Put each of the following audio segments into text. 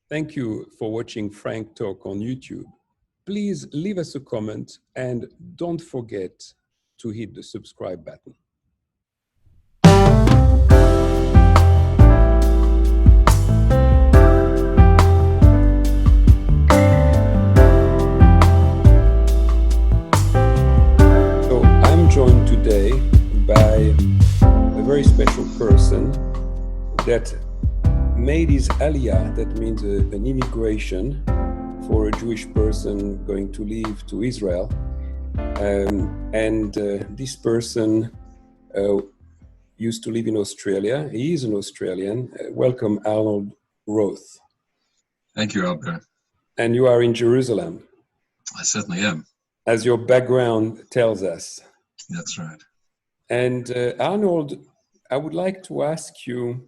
Thank you for watching Frank Talk on YouTube. Please leave us a comment and don't forget to hit the subscribe button. So I'm joined today by a very special person that made his aliyah, that means an immigration for a Jewish person going to live to Israel. This person used to live in Australia. He is an Australian. Welcome, Arnold Roth. Thank you, Albert. And you are in Jerusalem. I certainly am. As your background tells us. That's right. And Arnold, I would like to ask you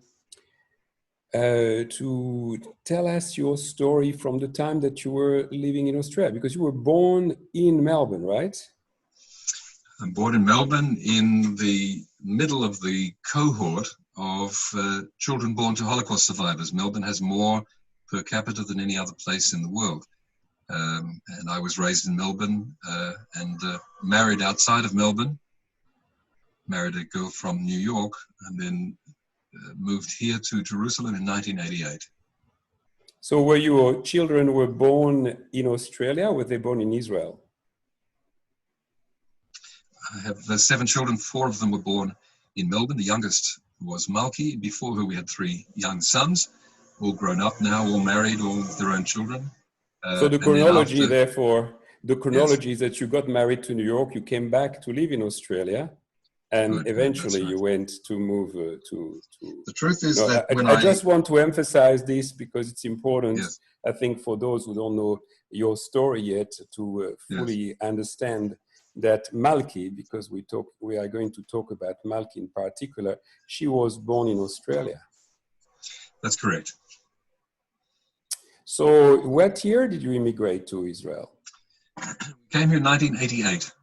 to tell us your story from the time that you were living in Australia, because you were born in Melbourne, right? I'm born in Melbourne in the middle of the cohort of children born to Holocaust survivors. Melbourne has more per capita than any other place in the world. And I was raised in Melbourne and married outside of Melbourne, married a girl from New York, and then moved here to Jerusalem in 1988. So were your children were born in Australia, or were they born in Israel? I have 7 children. 4 of them were born in Melbourne. The youngest was Malki, before who we had 3 young sons, all grown up now, all married, all with their own children. So the chronology, therefore, the chronology yes. is that you got married to New York, you came back to live in Australia, and eventually right. You went to move to. The truth is that I just want to emphasize this because it's important, yes. I think, for those who don't know your story yet, to fully understand that Malki, because we are going to talk about Malki in particular, she was born in Australia. That's correct. So what year did you immigrate to Israel? Came here in 1988.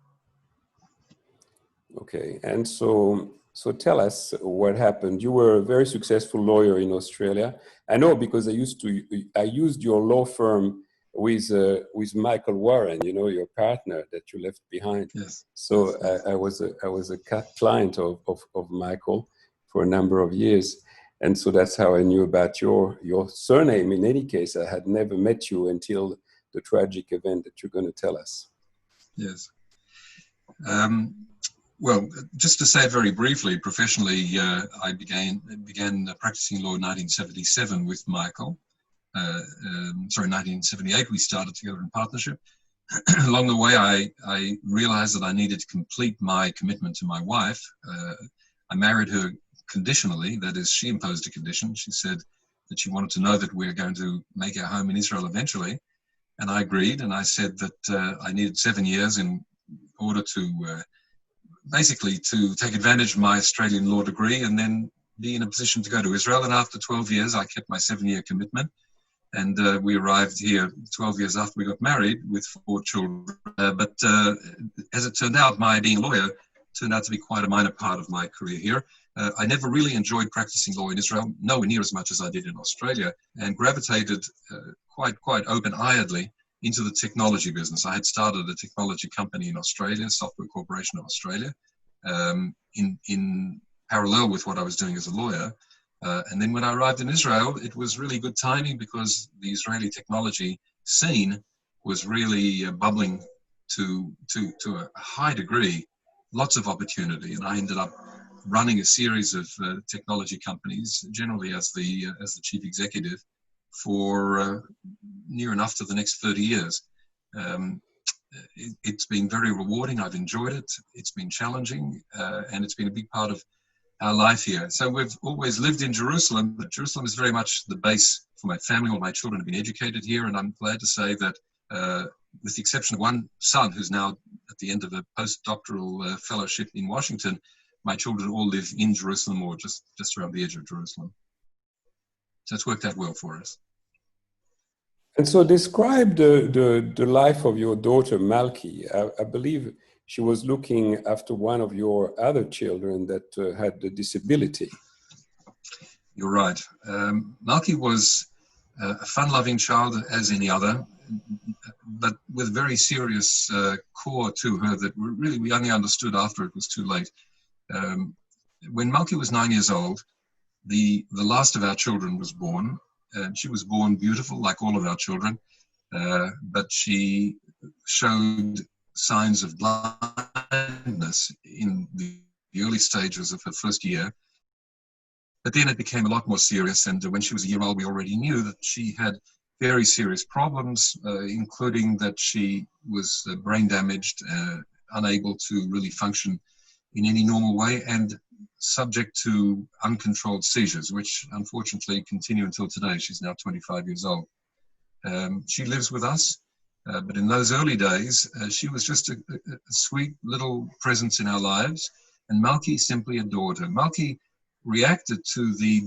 Okay, and so tell us what happened. You were a very successful lawyer in Australia. I know because I used your law firm with Michael Warren, you know, your partner that you left behind. Yes. So I was a client of Michael for a number of years, and so that's how I knew about your surname. In any case, I had never met you until the tragic event that you're going to tell us. Yes. Well, just to say very briefly, professionally, I began practicing law in 1977 with Michael. 1978, we started together in partnership. Along the way, I realized that I needed to complete my commitment to my wife. I married her conditionally, that is, she imposed a condition. She said that she wanted to know that we were going to make our home in Israel eventually. And I agreed, and I said that I needed 7 years in order to basically to take advantage of my Australian law degree and then be in a position to go to Israel. And after 12 years, I kept my 7-year commitment. And we arrived here 12 years after we got married with 4 children. But as it turned out, my being a lawyer turned out to be quite a minor part of my career here. I never really enjoyed practicing law in Israel, nowhere near as much as I did in Australia, and gravitated quite open-eyedly into the technology business. I had started a technology company in Australia, Software Corporation of Australia, in parallel with what I was doing as a lawyer. And then when I arrived in Israel, it was really good timing because the Israeli technology scene was really bubbling to a high degree, lots of opportunity. And I ended up running a series of technology companies, generally as the chief executive, for near enough to the next 30 years. It's been very rewarding. I've enjoyed it. It's been challenging, and it's been a big part of our life here. So we've always lived in Jerusalem, but Jerusalem is very much the base for my family. All my children have been educated here, and I'm glad to say that with the exception of one son who's now at the end of a postdoctoral fellowship in Washington, my children all live in Jerusalem or just around the edge of Jerusalem. So it's worked out well for us. And so describe the life of your daughter, Malki. I believe she was looking after one of your other children that had a disability. You're right. Malki was a fun-loving child as any other, but with very serious core to her that really we only understood after it was too late. When Malky was 9 years old, the last of our children was born. She was born beautiful, like all of our children, but she showed signs of blindness in the early stages of her first year. But then it became a lot more serious, and when she was a year old, we already knew that she had very serious problems, including that she was brain damaged, unable to really function in any normal way, and subject to uncontrolled seizures, which unfortunately continue until today. She's now 25 years old. She lives with us, but in those early days, she was just a sweet little presence in our lives, and Malky simply adored her. Malky reacted to the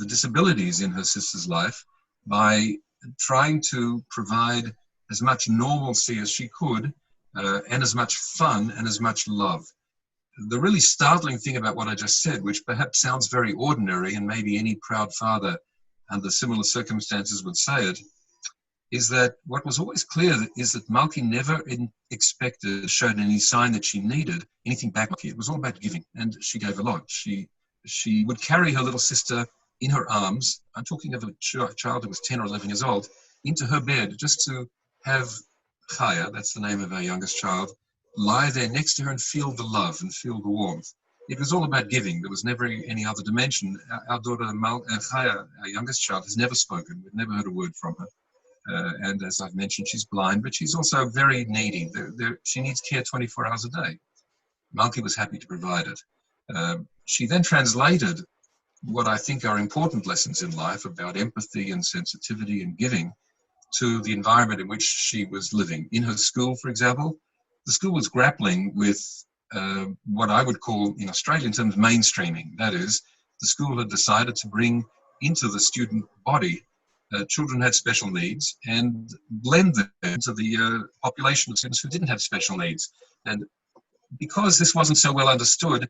disabilities in her sister's life by trying to provide as much normalcy as she could, and as much fun and as much love. The really startling thing about what I just said, which perhaps sounds very ordinary and maybe any proud father under similar circumstances would say it, is that what was always clear is that Malky never expected, showed any sign that she needed anything back. It was all about giving, and she gave a lot. She would carry her little sister in her arms. I'm talking of a child who was 10 or 11 years old, into her bed just to have Chaya, that's the name of our youngest child, lie there next to her and feel the love and feel the warmth. It was all about giving. There was never any other dimension. Our daughter Chaya, our youngest child, has never spoken. We've never heard a word from her. And as I've mentioned, she's blind, but she's also very needy. She needs care 24 hours a day. Malky was happy to provide it. She then translated what I think are important lessons in life about empathy and sensitivity and giving to the environment in which she was living. In her school, for example, the school was grappling with what I would call in Australian terms mainstreaming. That is, the school had decided to bring into the student body children who had special needs and blend them into the population of students who didn't have special needs. And because this wasn't so well understood,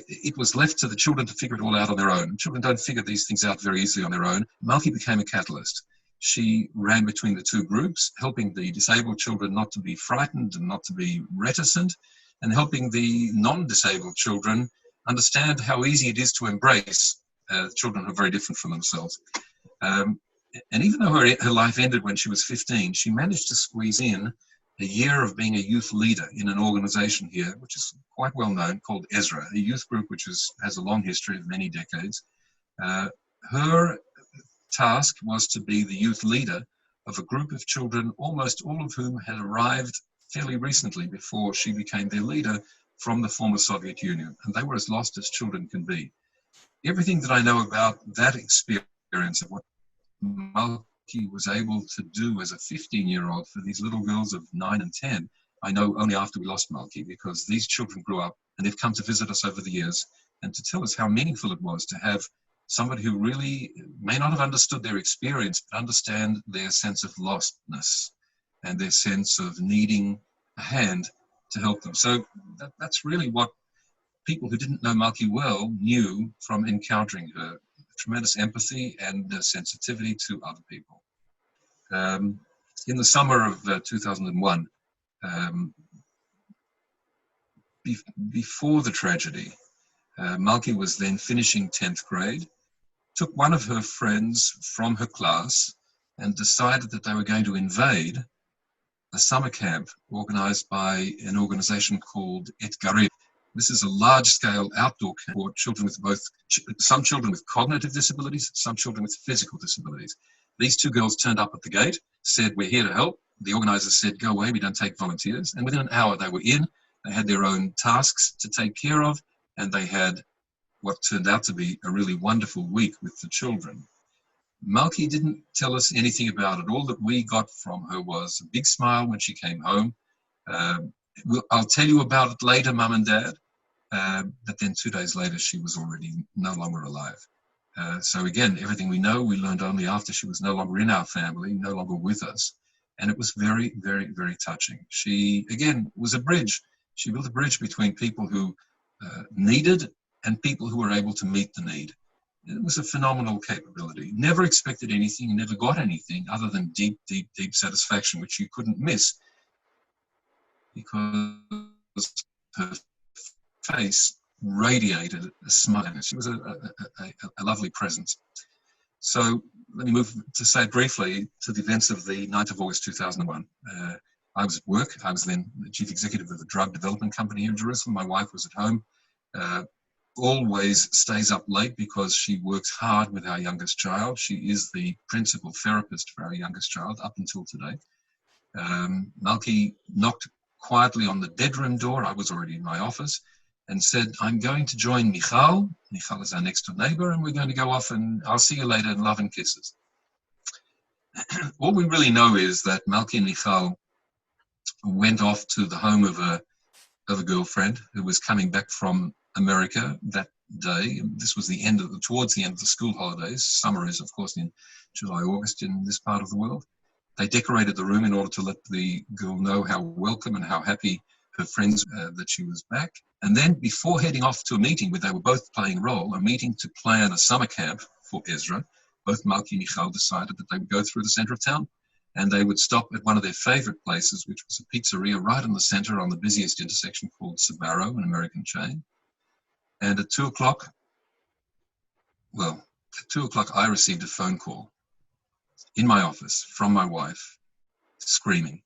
it was left to the children to figure it all out on their own. Children don't figure these things out very easily on their own. Malky became a catalyst. She ran between the two groups, helping the disabled children not to be frightened and not to be reticent, and helping the non-disabled children understand how easy it is to embrace children who are very different from themselves. And even though her life ended when she was 15, she managed to squeeze in a year of being a youth leader in an organization here, which is quite well known, called Ezra, a youth group which has a long history of many decades. Her task was to be the youth leader of a group of children, almost all of whom had arrived fairly recently before she became their leader from the former Soviet Union. And they were as lost as children can be. Everything that I know about that experience of what Malky was able to do as a 15-year-old for these little girls of 9 and 10, I know only after we lost Malky, because these children grew up and they've come to visit us over the years and to tell us how meaningful it was to have somebody who really may not have understood their experience, but understand their sense of lostness and their sense of needing a hand to help them. So that's really what people who didn't know Malky well knew from encountering her. Tremendous empathy and sensitivity to other people. In the summer of 2001, before the tragedy, Malky was then finishing 10th grade, took one of her friends from her class and decided that they were going to invade a summer camp organized by an organization called Etgarim. This is a large-scale outdoor camp for children with some children with cognitive disabilities, some children with physical disabilities. These two girls turned up at the gate, said, "We're here to help." The organizers said, "Go away, we don't take volunteers." And within an hour they were in. They had their own tasks to take care of, and they had what turned out to be a really wonderful week with the children. Malky didn't tell us anything about it. All that we got from her was a big smile when she came home. I'll tell you about it later, Mum and Dad. But then 2 days later, she was already no longer alive. So again, everything we know, we learned only after she was no longer in our family, no longer with us. And it was very, very, very touching. She, again, was a bridge. She built a bridge between people who needed and people who were able to meet the need. It was a phenomenal capability. Never expected anything, never got anything other than deep, deep, deep satisfaction, which you couldn't miss because her face radiated a smile. She was a lovely presence. So let me move to say briefly to the events of the 9th of August 2001. I was at work. I was then the chief executive of a drug development company here in Jerusalem. My wife was at home. Always stays up late because she works hard with our youngest child. She is the principal therapist for our youngest child up until today. Malki knocked quietly on the bedroom door. I was already in my office and said, I'm going to join Michal. Michal is our next door neighbor, and we're going to go off and I'll see you later in love and kisses. All we really know is that Malki and Michal went off to the home of a girlfriend who was coming back from America that day. This was towards the end of the school holidays. Summer is, of course, in July, August in this part of the world. They decorated the room in order to let the girl know how welcome and how happy her friends that she was back. And then before heading off to a meeting where they were both playing a role, a meeting to plan a summer camp for Ezra, both Malki and Michal decided that they would go through the center of town and they would stop at one of their favorite places, which was a pizzeria right in the center on the busiest intersection called Sbarro, an American chain. And at 2 o'clock, I received a phone call in my office from my wife, screaming.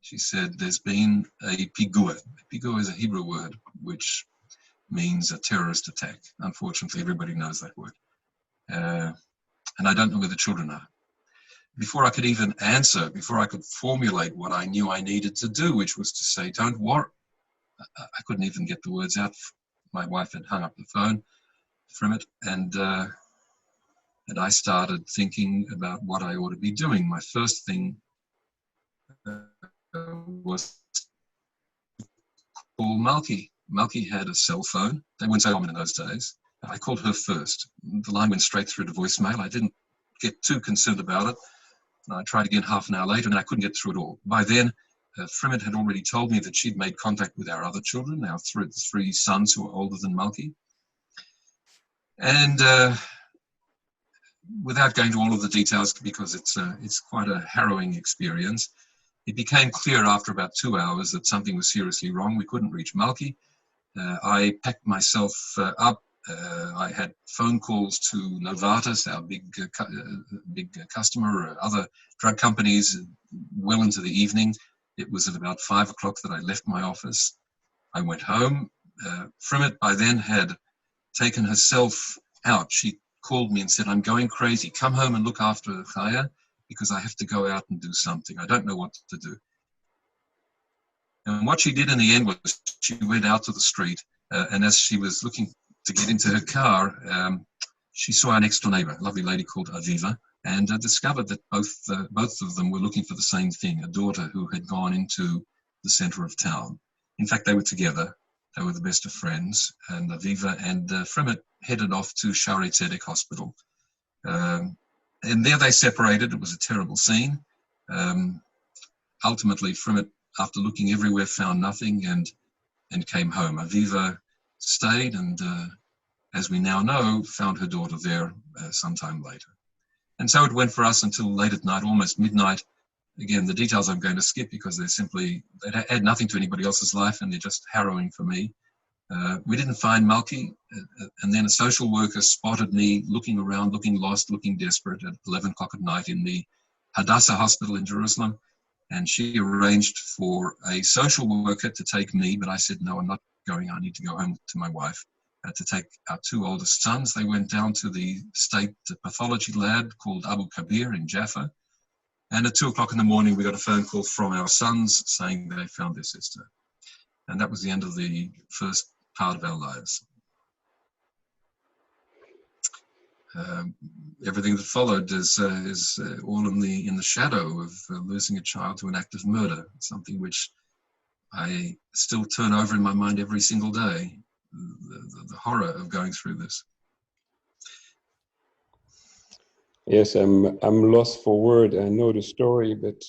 She said, there's been a pigua. Pigua is a Hebrew word which means a terrorist attack. Unfortunately, everybody knows that word. And I don't know where the children are. Before I could even answer, before I could formulate what I knew I needed to do, which was to say, don't worry. I couldn't even get the words out. My wife had hung up the phone from it, and I started thinking about what I ought to be doing. My first thing was to call Malki. Malki had a cell phone. They weren't so common in those days. I called her first. The line went straight through to voicemail. I didn't get too concerned about it. I tried again half an hour later, and I couldn't get through at all. By then, Frimet had already told me that she'd made contact with our other children, our three sons who are older than Malki. And without going to all of the details, because it's quite a harrowing experience, it became clear after about 2 hours that something was seriously wrong. We couldn't reach Malki. I packed myself up. I had phone calls to Novartis, our big customer, other drug companies, well into the evening. It was at about 5 o'clock that I left my office. I went home. Frimet by then had taken herself out. She called me and said, I'm going crazy. Come home and look after Chaya because I have to go out and do something. I don't know what to do. And what she did in the end was she went out to the street, and as she was looking to get into her car, she saw our next door neighbor, a lovely lady called Aviva, and discovered that both of them were looking for the same thing, a daughter who had gone into the center of town. In fact, they were together. They were the best of friends, and Aviva and Frimet headed off to Shaarei Tzedek Hospital. And there they separated. It was a terrible scene. Ultimately, Frimet, after looking everywhere, found nothing and came home. Aviva stayed and, as we now know, found her daughter there sometime later. And so it went for us until late at night, almost midnight. Again, the details I'm going to skip because they add nothing to anybody else's life and they're just harrowing for me. We didn't find Malki, and then a social worker spotted me looking around, looking lost, looking desperate at 11 o'clock at night in the Hadassah Hospital in Jerusalem. And she arranged for a social worker to take me, but I said, no, I'm not going. I need to go home to my wife to take our two oldest sons. They went down to the state pathology lab called Abu Kabir in Jaffa. And at 2 o'clock in the morning, we got a phone call from our sons saying they found their sister. And that was the end of the first part of our lives. Everything that followed is all in the shadow of losing a child to an act of murder, something which I still turn over in my mind every single day, the horror of going through this. Yes, I'm lost for word. I know the story, but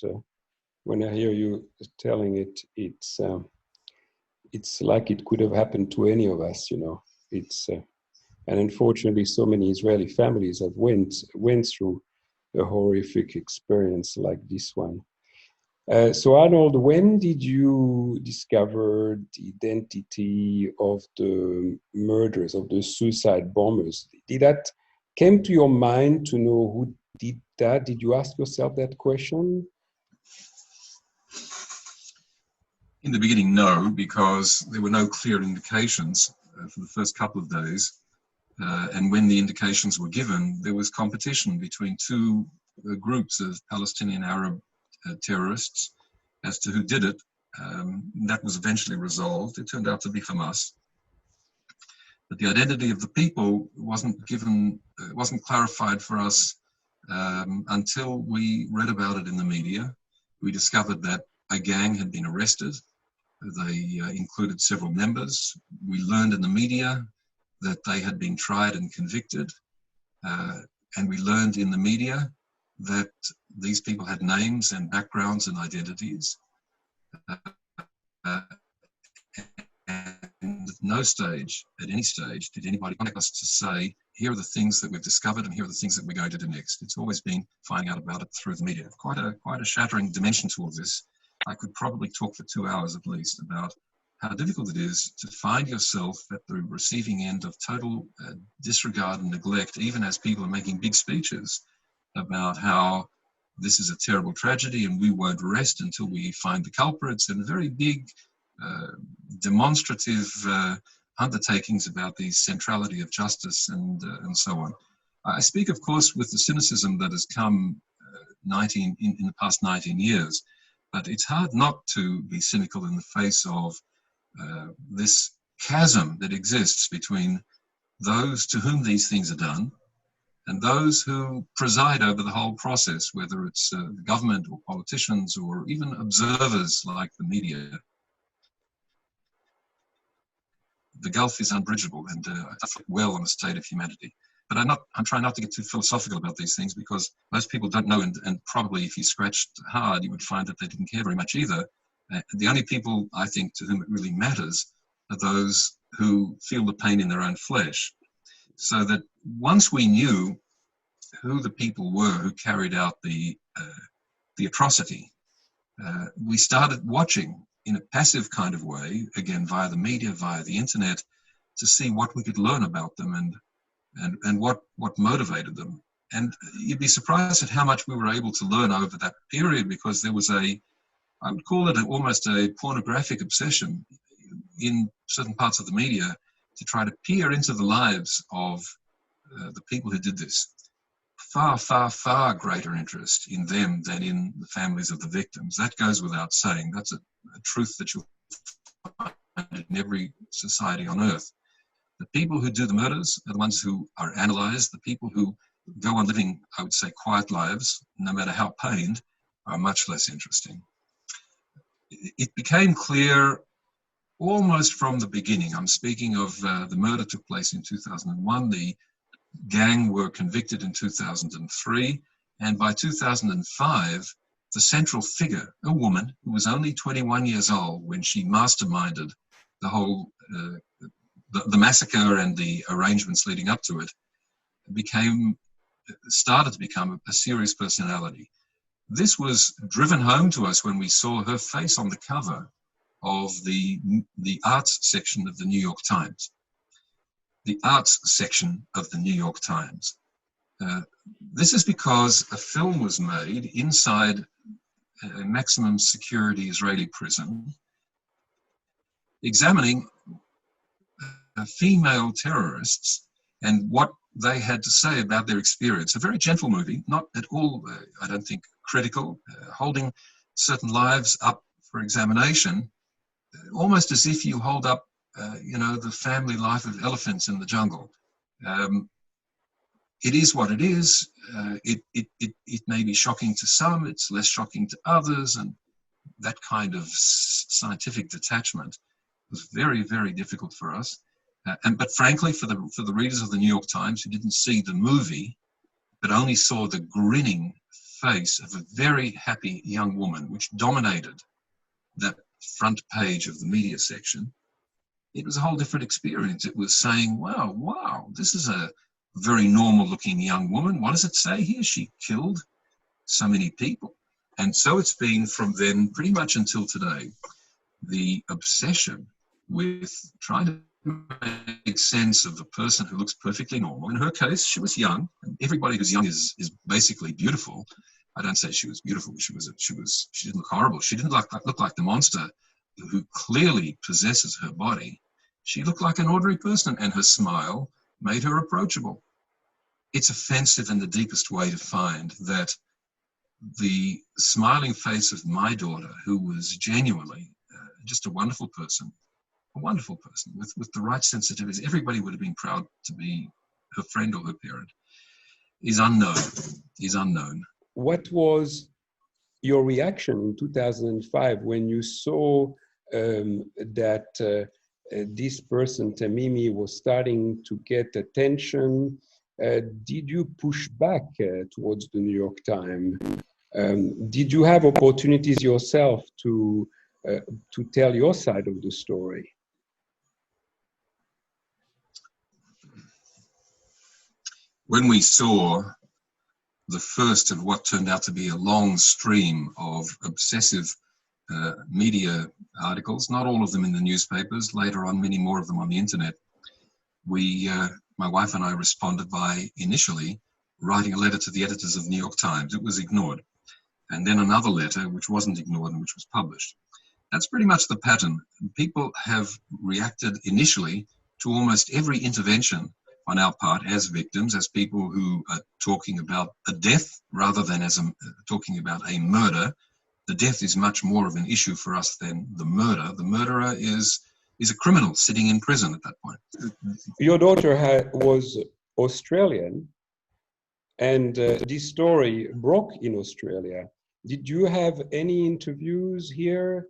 when I hear you telling it, it's like it could have happened to any of us. You know, it's And unfortunately, so many Israeli families have went through a horrific experience like this one. So Arnold, when did you discover the identity of the murderers, of the suicide bombers? Did that came to your mind to know who did that? Did you ask yourself that question? In the beginning, no, because there were no clear indications for the first couple of days. And when the indications were given, there was competition between two groups of Palestinian Arab terrorists as to who did it. That was eventually resolved. It turned out to be Hamas. But the identity of the people wasn't given, wasn't clarified for us until we read about it in the media. We discovered that a gang had been arrested. They included several members. We learned in the media that they had been tried and convicted. And we learned in the media that these people had names and backgrounds and identities. And at no stage, at any stage, did anybody contact us to say, here are the things that we've discovered and here are the things that we're going to do next. It's always been finding out about it through the media. Quite a shattering dimension to all of this. I could probably talk for 2 hours at least about how difficult it is to find yourself at the receiving end of total disregard and neglect, even as people are making big speeches about how this is a terrible tragedy and we won't rest until we find the culprits, and very big demonstrative undertakings about the centrality of justice and so on. I speak, of course, with the cynicism that has come in the past 19 years, but it's hard not to be cynical in the face of this chasm that exists between those to whom these things are done and those who preside over the whole process, whether it's the government or politicians or even observers like the media. The gulf is unbridgeable, and I reflect well on the state of humanity. But I'm trying not to get too philosophical about these things, because most people don't know, and probably if you scratched hard, you would find that they didn't care very much either. The only people, I think, to whom it really matters are those who feel the pain in their own flesh. So that once we knew who the people were who carried out the atrocity, we started watching in a passive kind of way, again via the media, via the internet, to see what we could learn about them and what motivated them. And you'd be surprised at how much we were able to learn over that period, because there was I would call it almost a pornographic obsession in certain parts of the media to try to peer into the lives of the people who did this. Far, far, far greater interest in them than in the families of the victims. That goes without saying. That's a truth that you'll find in every society on earth. The people who do the murders are the ones who are analyzed. The people who go on living, I would say, quiet lives, no matter how pained, are much less interesting. It became clear almost from the beginning. I'm speaking of the murder took place in 2001. The gang were convicted in 2003. And by 2005, the central figure, a woman who was only 21 years old when she masterminded the whole, the massacre and the arrangements leading up to it, started to become a serious personality. This was driven home to us when we saw her face on the cover of the arts section of the New York Times. The arts section of the New York Times. This is because a film was made inside a maximum security Israeli prison examining female terrorists and what they had to say about their experience. A very gentle movie, not at all, I don't think, critical, holding certain lives up for examination, almost as if you hold up the family life of elephants in the jungle. It is what it is. It may be shocking to some, it's less shocking to others, and that kind of scientific detachment was very, very difficult for us. But frankly, for the readers of the New York Times who didn't see the movie, but only saw the grinning face of a very happy young woman, which dominated that front page of the media section, it was a whole different experience. It was saying, wow, this is a very normal looking young woman. What does it say here? She killed so many people. And so it's been from then pretty much until today, the obsession with trying to make sense of a person who looks perfectly normal. In her case, she was young, and everybody who's young is basically beautiful. I don't say she was beautiful. She didn't look horrible. She didn't look like the monster who clearly possesses her body. She looked like an ordinary person, and her smile made her approachable. It's offensive in the deepest way to find that the smiling face of my daughter, who was genuinely just a wonderful person with the right sensitivities, everybody would have been proud to be her friend or her parent, is unknown. What was your reaction in 2005 when you saw that this person, Tamimi, was starting to get attention? Did you push back towards the New York Times? Did you have opportunities yourself to tell your side of the story? When we saw the first of what turned out to be a long stream of obsessive media articles, not all of them in the newspapers, later on many more of them on the internet, my wife and I responded by initially writing a letter to the editors of the New York Times. It was ignored. And then another letter which wasn't ignored and which was published. That's pretty much the pattern. People have reacted initially to almost every intervention on our part as victims, as people who are talking about a death rather than as talking about a murder. The death is much more of an issue for us than the murder. The murderer is a criminal sitting in prison at that point. Your daughter was Australian, and this story broke in Australia. Did you have any interviews here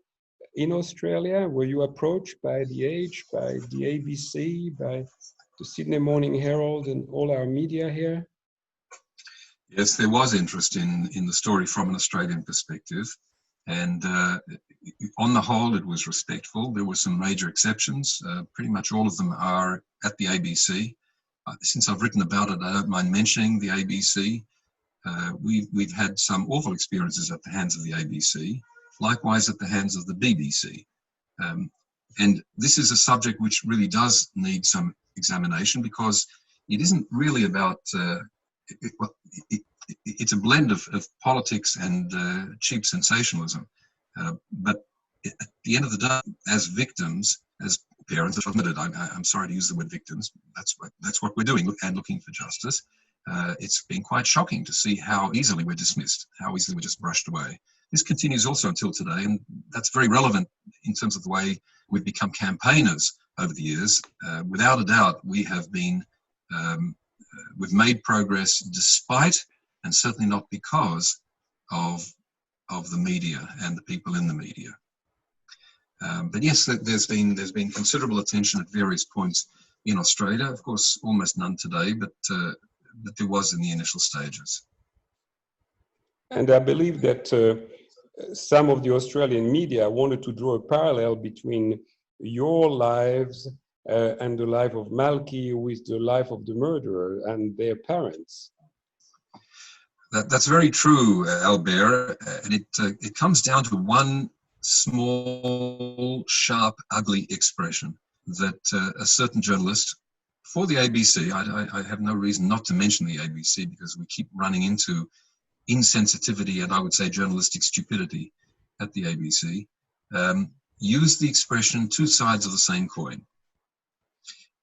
in Australia? Were you approached by The Age, by the ABC, by the Sydney Morning Herald and all our media here? Yes, there was interest in the story from an Australian perspective. And on the whole, it was respectful. There were some major exceptions. Pretty much all of them are at the ABC. Since I've written about it, I don't mind mentioning the ABC. We've had some awful experiences at the hands of the ABC, likewise at the hands of the BBC. And this is a subject which really does need some examination, because it isn't really about, it's a blend of politics and cheap sensationalism. But at the end of the day, as victims, as parents, I'm sorry to use the word victims, that's what we're doing and looking for justice. It's been quite shocking to see how easily we're dismissed, how easily we're just brushed away. This continues also until today, and that's very relevant in terms of the way we've become campaigners over the years. Without a doubt, we have been, we've made progress despite, and certainly not because of the media and the people in the media. But yes, there's been considerable attention at various points in Australia. Of course, almost none today, but there was in the initial stages. And I believe that some of the Australian media wanted to draw a parallel between your lives and the life of Malky with the life of the murderer and their parents. That's very true, Albert, and it comes down to one small, sharp, ugly expression that a certain journalist for the ABC, I have no reason not to mention the ABC because we keep running into insensitivity and I would say journalistic stupidity at the ABC, used the expression two sides of the same coin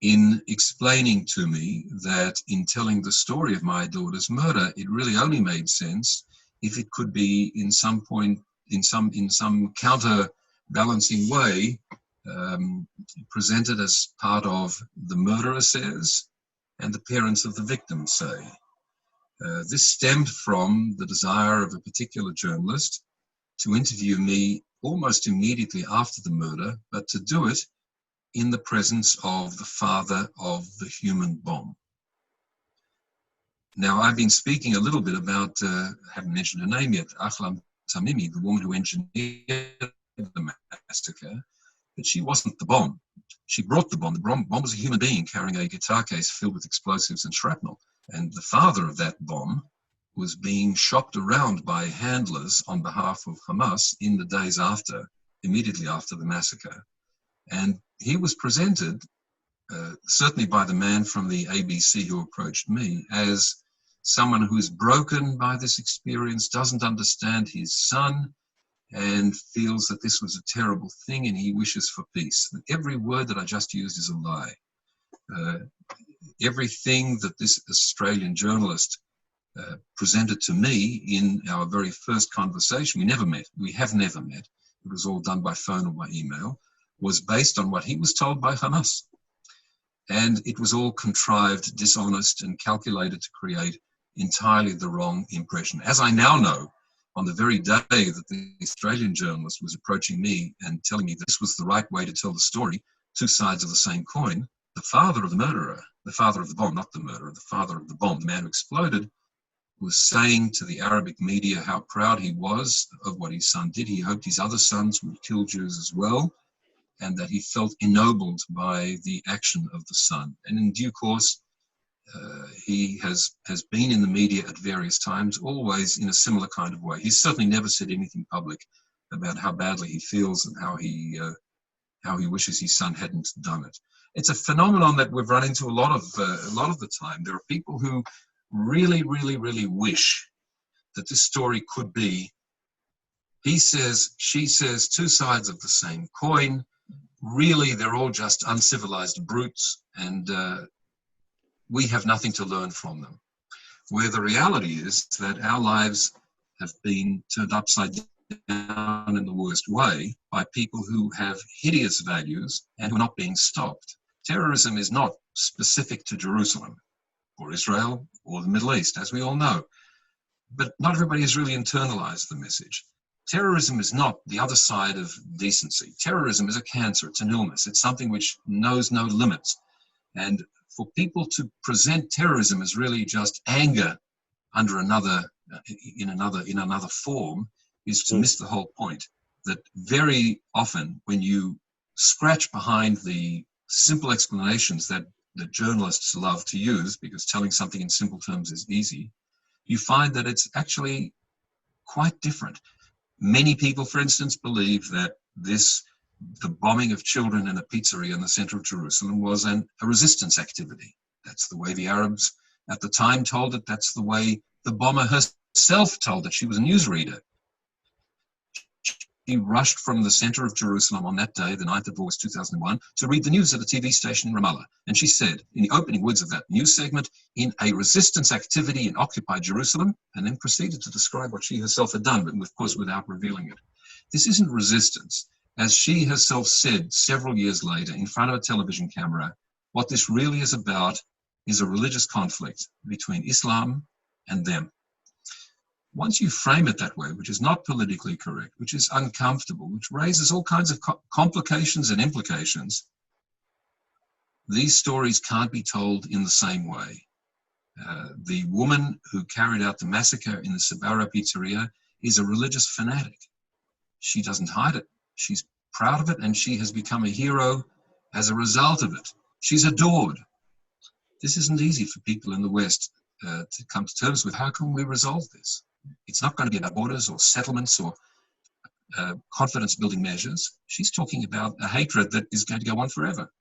in explaining to me that in telling the story of my daughter's murder, it really only made sense if it could be in some point, in some counterbalancing way, presented as part of the murderer says and the parents of the victim say. This stemmed from the desire of a particular journalist to interview me almost immediately after the murder, but to do it in the presence of the father of the human bomb. Now, I've been speaking a little bit about, haven't mentioned her name yet, Ahlam Tamimi, the woman who engineered the massacre. But she wasn't the bomb. She brought the bomb. The bomb was a human being carrying a guitar case filled with explosives and shrapnel. And the father of that bomb was being shopped around by handlers on behalf of Hamas in the days after, immediately after the massacre. And he was presented, certainly by the man from the ABC who approached me, as someone who is broken by this experience, doesn't understand his son, and feels that this was a terrible thing and he wishes for peace. Every word that I just used is a lie. Everything that this Australian journalist presented to me in our very first conversation, we have never met, it was all done by phone or by email, was based on what he was told by Hamas. And it was all contrived, dishonest, and calculated to create entirely the wrong impression. As I now know, on the very day that the Australian journalist was approaching me and telling me that this was the right way to tell the story, two sides of the same coin, the father of the murderer, the father of the bomb, not the murderer, the father of the bomb, the man who exploded, was saying to the Arabic media how proud he was of what his son did. He hoped his other sons would kill Jews as well, and that he felt ennobled by the action of the son. And in due course, he has been in the media at various times, always in a similar kind of way. He's certainly never said anything public about how badly he feels and how he wishes his son hadn't done it. It's a phenomenon that we've run into a lot of the time. There are people who really, really, really wish that this story could be he says, she says, two sides of the same coin. Really, they're all just uncivilized brutes, and we have nothing to learn from them. Where the reality is that our lives have been turned upside down in the worst way by people who have hideous values and who are not being stopped. Terrorism is not specific to Jerusalem or Israel or the Middle East, as we all know. But not everybody has really internalized the message. Terrorism is not the other side of decency. Terrorism is a cancer, it's an illness, it's something which knows no limits. And for people to present terrorism as really just anger under another, in another form, is to miss the whole point. That very often when you scratch behind the simple explanations that journalists love to use, because telling something in simple terms is easy, you find that it's actually quite different. Many people, for instance, believe that the bombing of children in a pizzeria in the center of Jerusalem was a resistance activity. That's the way the Arabs at the time told it. That's the way the bomber herself told it. She was a newsreader. She rushed from the center of Jerusalem on that day, the 9th of August 2001, to read the news at a TV station in Ramallah. And she said, in the opening words of that news segment, in a resistance activity in occupied Jerusalem, and then proceeded to describe what she herself had done, but of course without revealing it. This isn't resistance. As she herself said several years later in front of a television camera, what this really is about is a religious conflict between Islam and them. Once you frame it that way, which is not politically correct, which is uncomfortable, which raises all kinds of complications and implications, these stories can't be told in the same way. The woman who carried out the massacre in the Sabara pizzeria is a religious fanatic. She doesn't hide it. She's proud of it, and she has become a hero as a result of it. She's adored. This isn't easy for people in the West to come to terms with. How can we resolve this? It's not going to be about borders or settlements or confidence-building measures. She's talking about a hatred that is going to go on forever.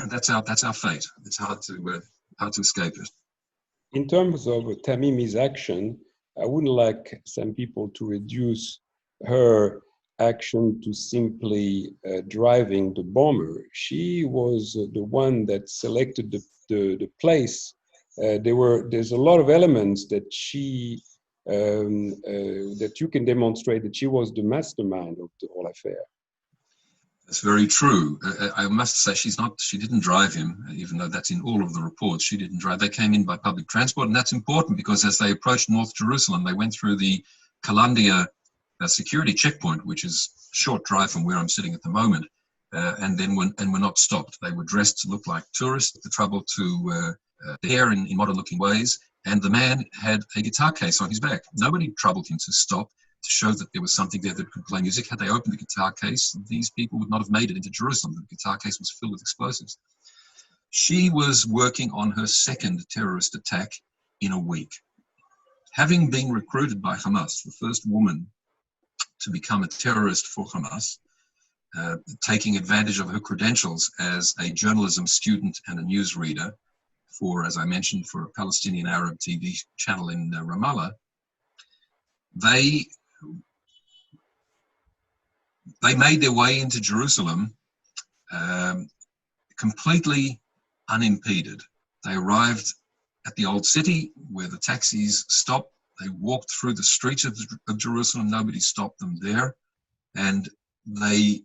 That's our fate. It's hard to escape it. In terms of Tamimi's action, I wouldn't like some people to reduce her action to simply driving the bomber. She was the one that selected the place. There's a lot of elements that she that you can demonstrate that she was the mastermind of the whole affair. That's very true. I must say she didn't drive him, even though that's in all of the reports. She didn't drive. They came in by public transport, and that's important because as they approached North Jerusalem, they went through the Kalandia security checkpoint, which is a short drive from where I'm sitting at the moment, and were not stopped. They were dressed to look like tourists, the trouble to hair in modern-looking ways, and the man had a guitar case on his back. Nobody troubled him to stop. to show that there was something there that could play music. Had they opened the guitar case, these people would not have made it into Jerusalem. The guitar case was filled with explosives. She was working on her second terrorist attack in a week. Having been recruited by Hamas, the first woman to become a terrorist for Hamas, taking advantage of her credentials as a journalism student and a newsreader for, as I mentioned, for a Palestinian Arab TV channel in Ramallah, they made their way into Jerusalem completely unimpeded. They arrived at the old city where the taxis stopped. They walked through the streets of Jerusalem. Nobody stopped them there. And they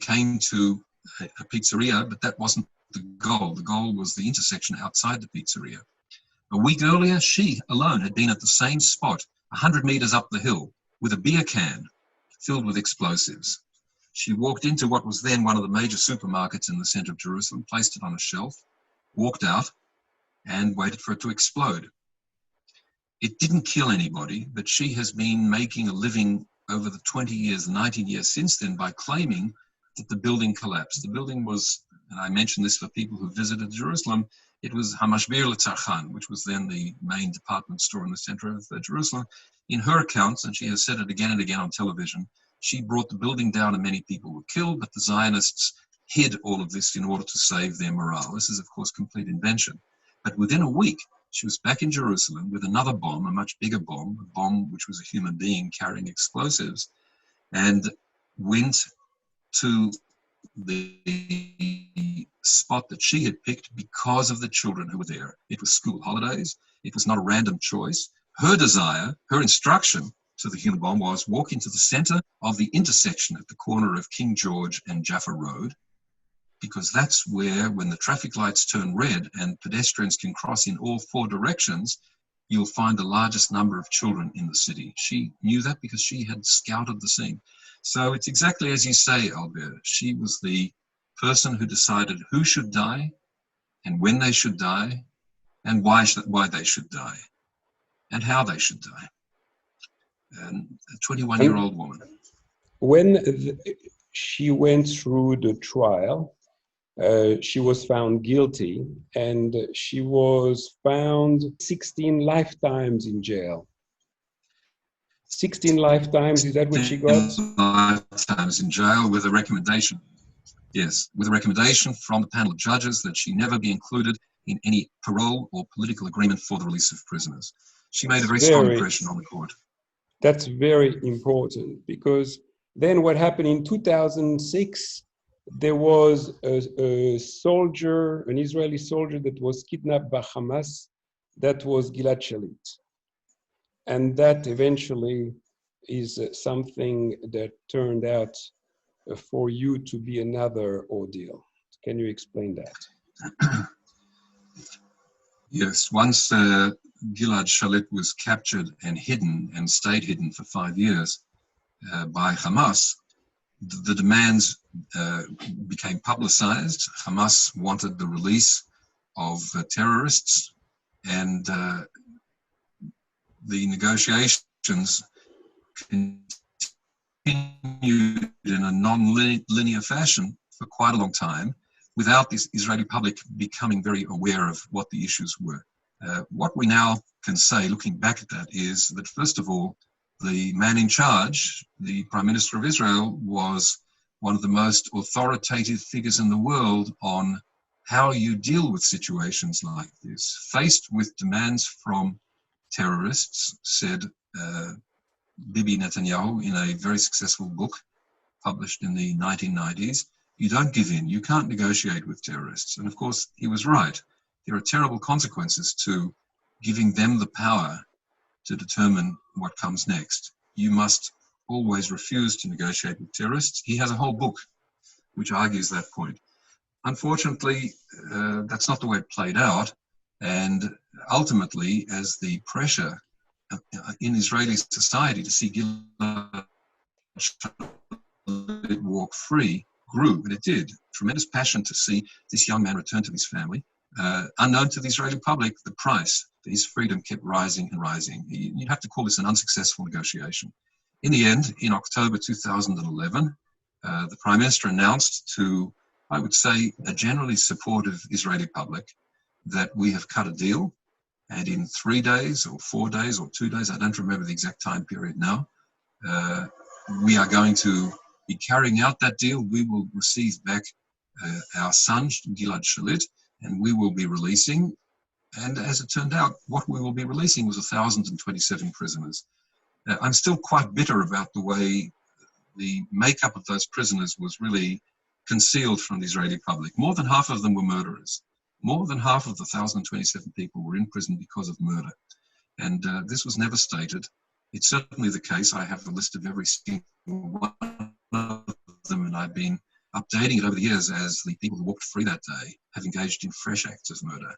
came to a pizzeria, but that wasn't the goal. The goal was the intersection outside the pizzeria. A week earlier, she alone had been at the same spot, 100 meters up the hill, with a beer can filled with explosives. She walked into what was then one of the major supermarkets in the center of Jerusalem, placed it on a shelf, walked out, and waited for it to explode. It didn't kill anybody, but she has been making a living over the 20 years, 19 years since then by claiming that the building collapsed. The building was, and I mentioned this for people who visited Jerusalem, it was Hamashbir L'Tzarchan, which was then the main department store in the center of Jerusalem. In her accounts, and she has said it again and again on television, she brought the building down and many people were killed, but the Zionists hid all of this in order to save their morale. This is, of course, complete invention. But within a week, she was back in Jerusalem with another bomb, a much bigger bomb, a bomb which was a human being carrying explosives, and went to the spot that she had picked because of the children who were there. It was school holidays. It was not a random choice. Her desire, her instruction to the human bomb was walk into the center of the intersection at the corner of King George and Jaffa Road, because that's where, when the traffic lights turn red and pedestrians can cross in all four directions, you'll find the largest number of children in the city. She knew that because she had scouted the scene. So it's exactly as you say, Albert. She was the person who decided who should die and when they should die and why they should die and how they should die. And a 21-year-old woman. When she went through the trial, she was found guilty, and she was found 16 lifetimes in jail. 16 lifetimes, is that what she got? Lifetimes in jail with a recommendation. Yes, with a recommendation from the panel of judges that she never be included in any parole or political agreement for the release of prisoners. She made a very strong impression on the court. That's very important, because then what happened in 2006, there was a soldier, an Israeli soldier that was kidnapped by Hamas, that was Gilad Shalit. And that eventually is something that turned out for you to be another ordeal. Can you explain that? Yes, once Gilad Shalit was captured and hidden and stayed hidden for 5 years by Hamas, the demands became publicized. Hamas wanted the release of terrorists, and the negotiations continued in a non-linear fashion for quite a long time, without the Israeli public becoming very aware of what the issues were. What we now can say, looking back at that, is that, first of all, the man in charge, the Prime Minister of Israel, was one of the most authoritative figures in the world on how you deal with situations like this. Faced with demands from terrorists, said Bibi Netanyahu in a very successful book published in the 1990s, you don't give in, you can't negotiate with terrorists. And of course, he was right. There are terrible consequences to giving them the power to determine what comes next. You must always refuse to negotiate with terrorists. He has a whole book which argues that point. Unfortunately, that's not the way it played out. And ultimately, as the pressure in Israeli society to see Gilad Shalit walk free grew, and it did. Tremendous passion to see this young man return to his family. Unknown to the Israeli public, the price for his freedom kept rising and rising. You'd have to call this an unsuccessful negotiation. In the end, in October 2011, the Prime Minister announced to, I would say, a generally supportive Israeli public that we have cut a deal, and in 3 days or 4 days or 2 days, I don't remember the exact time period now, we are going to be carrying out that deal. We will receive back our son, Gilad Shalit, and we will be releasing. And as it turned out, what we will be releasing was 1,027 prisoners. I'm still quite bitter about the way the makeup of those prisoners was really concealed from the Israeli public. More than half of them were murderers. More than half of the 1,027 people were in prison because of murder. And this was never stated. It's certainly the case. I have a list of every single one of them, and I've been updating it over the years as the people who walked free that day have engaged in fresh acts of murder.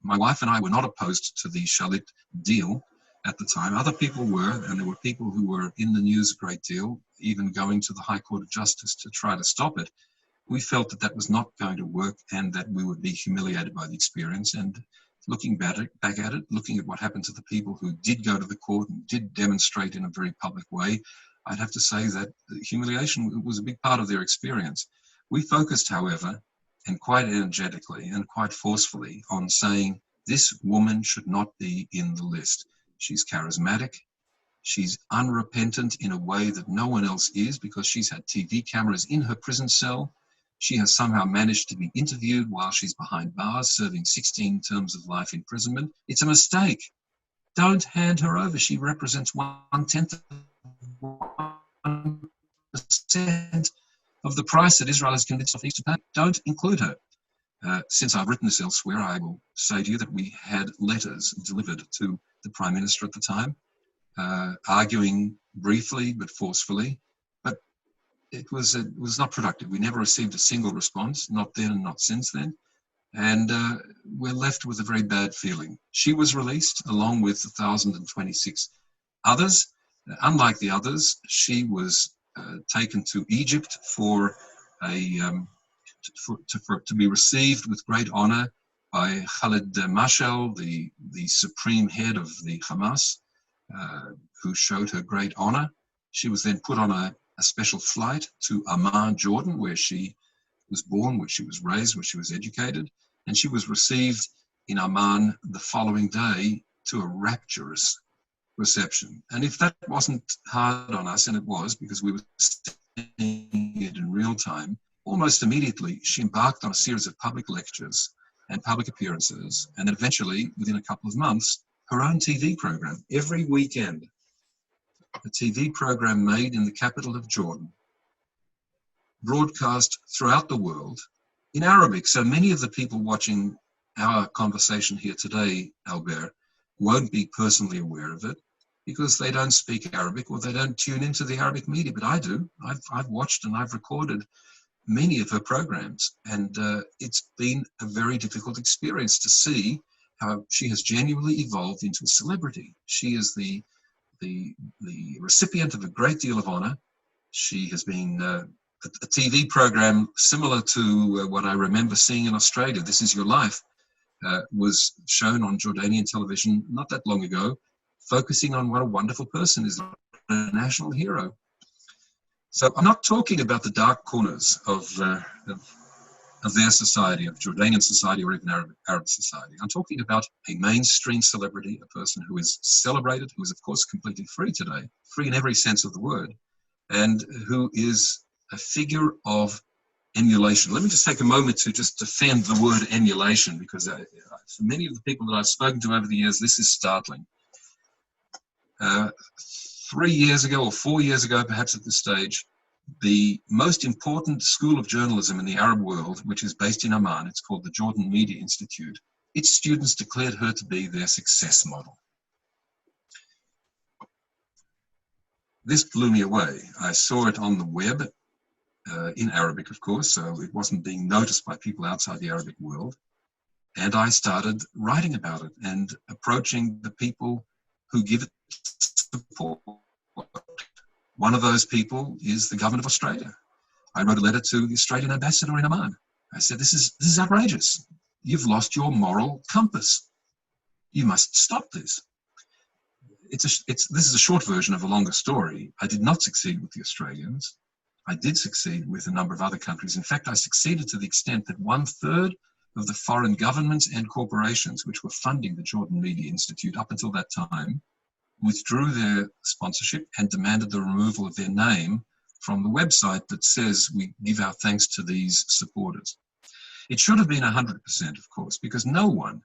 My wife and I were not opposed to the Shalit deal at the time. Other people were, and there were people who were in the news a great deal, even going to the High Court of Justice to try to stop it. We felt that that was not going to work and that we would be humiliated by the experience. And looking back at it, looking at what happened to the people who did go to the court and did demonstrate in a very public way, I'd have to say that the humiliation was a big part of their experience. We focused, however, and quite energetically and quite forcefully on saying this woman should not be in the list. She's charismatic. She's unrepentant in a way that no one else is because she's had TV cameras in her prison cell. She has somehow managed to be interviewed while she's behind bars, serving 16 terms of life imprisonment. It's a mistake. Don't hand her over. She represents 1/10 of 1% of the price that Israel has convinced Authorities to pay. Don't include her. Since I've written this elsewhere, I will say to you that we had letters delivered to the Prime Minister at the time, arguing briefly but forcefully. But it was not productive. We never received a single response, not then and not since then. And we're left with a very bad feeling. She was released along with 1,026 others. Unlike the others, she was taken to Egypt for to be received with great honor by Khaled Mashal, the supreme head of the Hamas, who showed her great honor. She was then put on a special flight to Amman, Jordan, where she was born, where she was raised, where she was educated, and she was received in Amman the following day to a rapturous reception. And if that wasn't hard on us, and it was because we were seeing it in real time, almost immediately she embarked on a series of public lectures and public appearances, and then eventually, within a couple of months, her own TV program. Every weekend, a TV program made in the capital of Jordan, broadcast throughout the world in Arabic. So many of the people watching our conversation here today, Albert, won't be personally aware of it because they don't speak Arabic or they don't tune into the Arabic media, but I do. I've watched and I've recorded many of her programs, and it's been a very difficult experience to see how she has genuinely evolved into a celebrity. She is the recipient of a great deal of honor. She has been a TV program similar to what I remember seeing in Australia, This Is Your Life, was shown on Jordanian television not that long ago, focusing on what a wonderful person is, a national hero. So I'm not talking about the dark corners of their society, of Jordanian society or even Arab society. I'm talking about a mainstream celebrity, a person who is celebrated, who is of course completely free today, free in every sense of the word, and who is a figure of emulation. Let me just take a moment to just defend the word emulation, because for many of the people that I've spoken to over the years, this is startling. 3 years ago or 4 years ago, perhaps at this stage, the most important school of journalism in the Arab world, which is based in Amman, it's called the Jordan Media Institute, its students declared her to be their success model. This blew me away. I saw it on the web, in Arabic, of course, so it wasn't being noticed by people outside the Arabic world. And I started writing about it and approaching the people who give it support. One of those people is the government of Australia. I wrote a letter to the Australian ambassador in Amman. I said, this is outrageous. You've lost your moral compass. You must stop this. this is a short version of a longer story. I did not succeed with the Australians. I did succeed with a number of other countries. In fact, I succeeded to the extent that 1/3 of the foreign governments and corporations which were funding the Jordan Media Institute up until that time withdrew their sponsorship and demanded the removal of their name from the website that says we give our thanks to these supporters. It should have been 100%, of course, because no one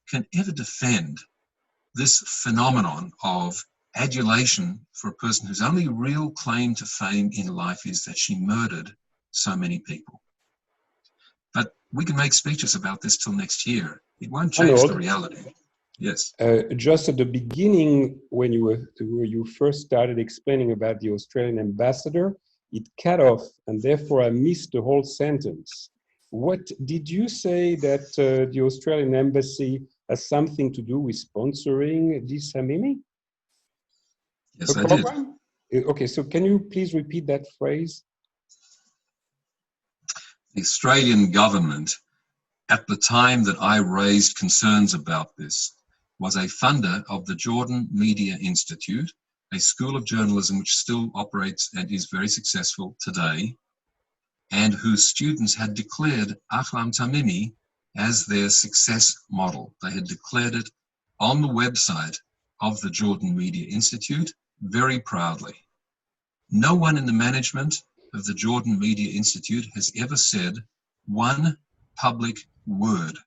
can ever defend this phenomenon of adulation for a person whose only real claim to fame in life is that she murdered so many people. But we can make speeches about this till next year. It won't change the reality. Yes. Just at the beginning, when you first started explaining about the Australian ambassador, it cut off, and therefore I missed the whole sentence. What did you say that the Australian embassy has something to do with sponsoring this Hamimi? Yes, I did. Okay, so can you please repeat that phrase? The Australian government, at the time that I raised concerns about this, was a funder of the Jordan Media Institute, a school of journalism which still operates and is very successful today, and whose students had declared Ahlam Tamimi as their success model. They had declared it on the website of the Jordan Media Institute very proudly. No one in the management of the Jordan Media Institute has ever said one public word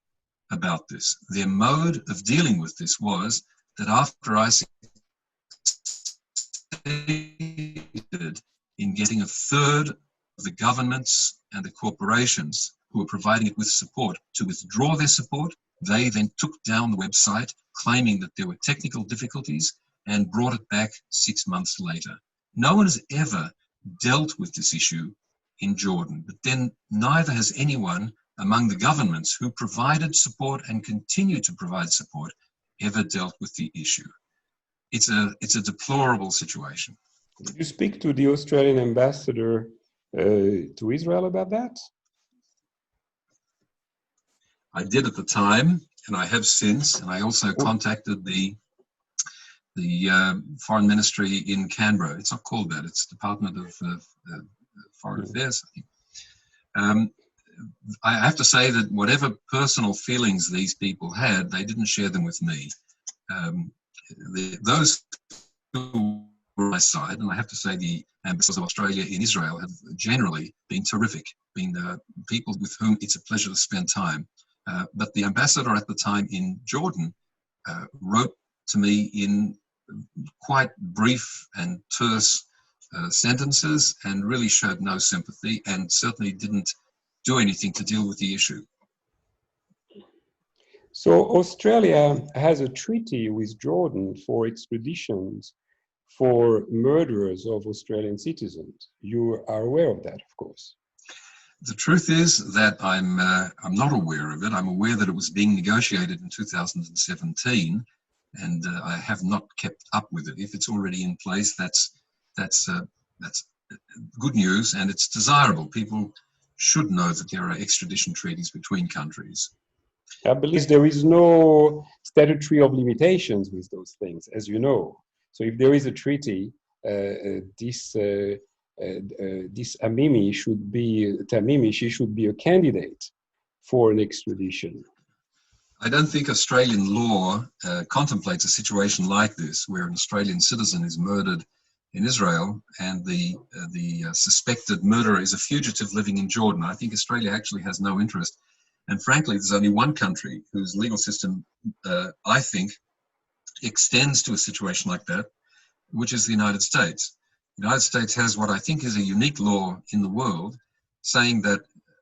about this. Their mode of dealing with this was that after I succeeded in getting 1/3 of the governments and the corporations who were providing it with support to withdraw their support, they then took down the website claiming that there were technical difficulties and brought it back 6 months later. No one has ever dealt with this issue in Jordan, but then neither has anyone among the governments who provided support and continue to provide support ever dealt with the issue. It's a deplorable situation. Did you speak to the Australian ambassador to Israel about that? I did at the time, and I have since, and I also contacted the Foreign Ministry in Canberra. It's not called that, it's Department of Foreign Affairs, I think. I have to say that whatever personal feelings these people had, they didn't share them with me. Those who were on my side, and I have to say the ambassadors of Australia in Israel have generally been terrific, been people with whom it's a pleasure to spend time. But the ambassador at the time in Jordan wrote to me in quite brief and terse sentences and really showed no sympathy and certainly didn't do anything to deal with the issue. So Australia has a treaty with Jordan for extraditions for murderers of Australian citizens. You are aware of that, of course. The truth is that I'm not aware of it. I'm aware that it was being negotiated in 2017, and I have not kept up with it. If it's already in place, that's good news, and it's desirable. People should know that there are extradition treaties between countries. I believe there is no statutory of limitations with those things, as you know. So if there is a treaty, this Tamimi should be a candidate for an extradition. I don't think Australian law contemplates a situation like this, where an Australian citizen is murdered in Israel and the suspected murderer is a fugitive living in Jordan. I think Australia actually has no interest. And frankly, there's only one country whose legal system, I think, extends to a situation like that, which is the United States. The United States has what I think is a unique law in the world, saying that